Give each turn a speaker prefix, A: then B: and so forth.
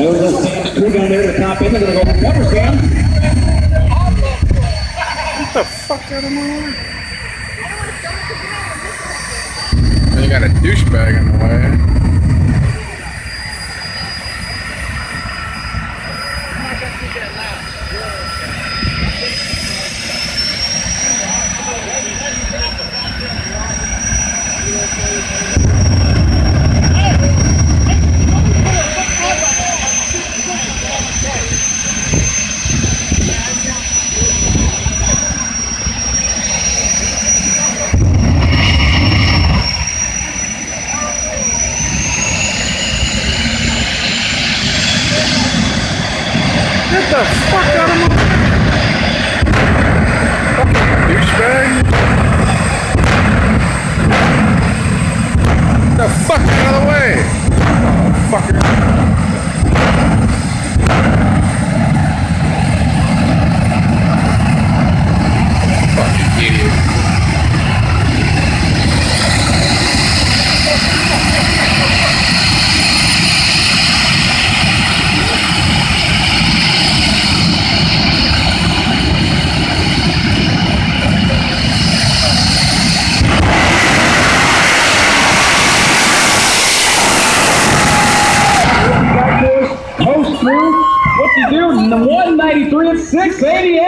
A: Those are Sam's crew down there at the top end. They're going to go for cover, Sam.
B: Get the fuck out of my way. You got a douchebag in the way. Get the fuck out of my fucking douchebag. Get the fuck out of the way. Oh, fucker. Fucking idiot.
A: Post through. What's he doing? The 193 at 680.